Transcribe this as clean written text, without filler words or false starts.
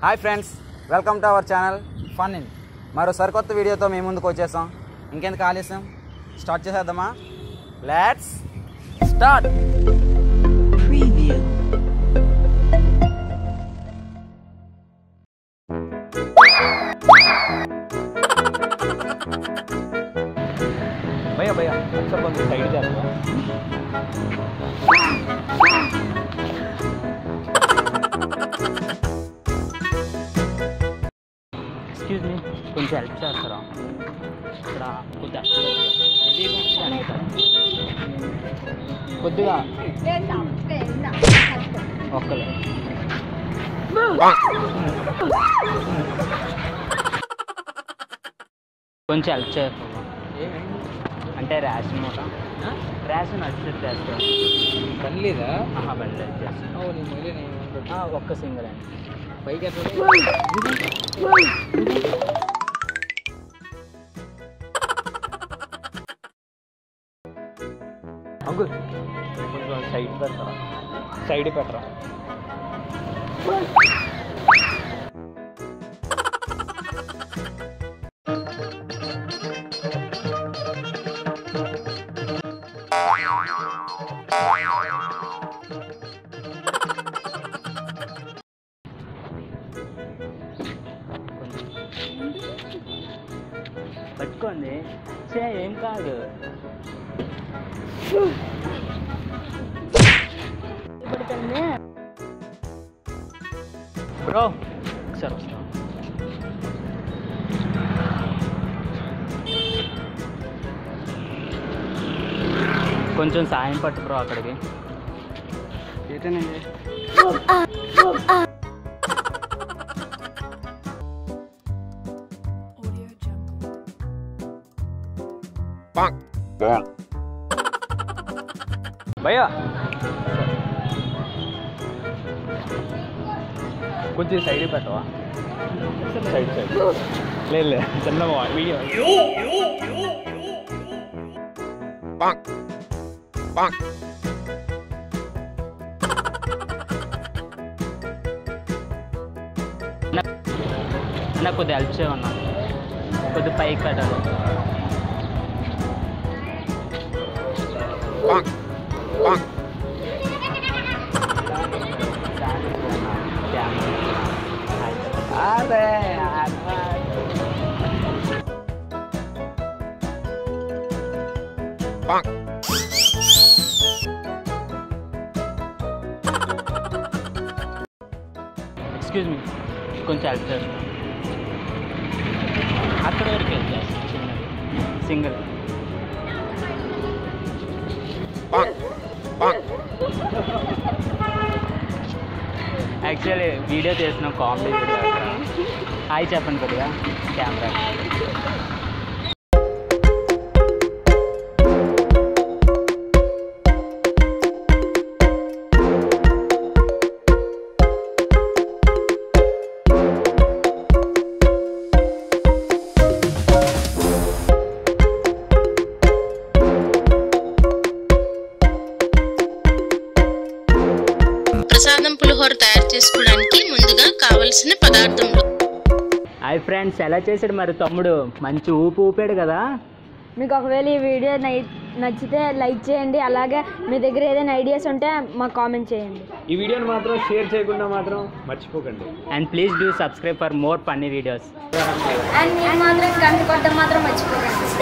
Hi friends, welcome to our channel fun in. మరో సరికొత్త వీడియోతో మేము ముందుకు వచ్చేసాం. ఇంకెందుకు ఆలస్యం, స్టార్ట్ చేసేద్దామా? Let's start. Preview. भैया भैया अच्छा बंद साइड जा रहा है. एक्सक्यूज मी కొంచెం హెల్ప్ చేస్తారా? ఇక్కడ కొద్దిగా ఒక్కలే కొంచెం హెల్ప్ చేస్తావా? అంటే రేషన్ మూట రేషన్ వచ్చి చేస్తా బండి లేదా? బండి లేదు చేస్తా. ఒక్క సింగిల్ అండి పైకి అంకుల్ కొంచెం సైడ్ పెట్టరా, సైడ్ పెట్టరా. పట్టుకోండి, ఏం కాదు. బ్రో ఒకసారి వస్తాం. కొంచెం సాయం పట్టు బ్రో అక్కడికి. ఏంటండి భయ్యా కొంచెం సైడ్ పెట్టవా? సైడ్ సైడ్ లేదు చిన్న వీడియో. నాకు కొద్దిగా హెల్ప్ చేయమన్నా, కొద్దిగా పైకి పెట్టాలి. ఎక్స్క్యూజ్ మీ, కొంచెం హెల్ప్ చేస్తాను. అక్కడ వరకు వెళ్తా సింగిల్. యాక్చువల్లీ వీడియో చేసిన కామెడీ వీడియో. హాయ్ చెప్పండి కొద్దిగా కెమెరా. ప్రసాదం పులిహోర తయారు చేసుకోవడానికి ముందుగా కావలసిన పదార్థములు. హాయ్ ఫ్రెండ్స్, ఎలా చేసాడు మరి తమ్ముడు? మంచి ఊపాడు కదా. మీకు ఒకవేళ ఈ వీడియో నచ్చితే లైక్ చేయండి, అలాగే మీ దగ్గర ఏదైనా ఐడియాస్ ఉంటే మాకు కామెంట్ చేయండి. ఈ వీడియోని మాత్రం షేర్ చేయకుండా మాత్రం మర్చిపోకండి. And please do subscribe for more funny videos. And మీరు మాత్రం గంట కొట్టడం మాత్రం మర్చిపోకండి.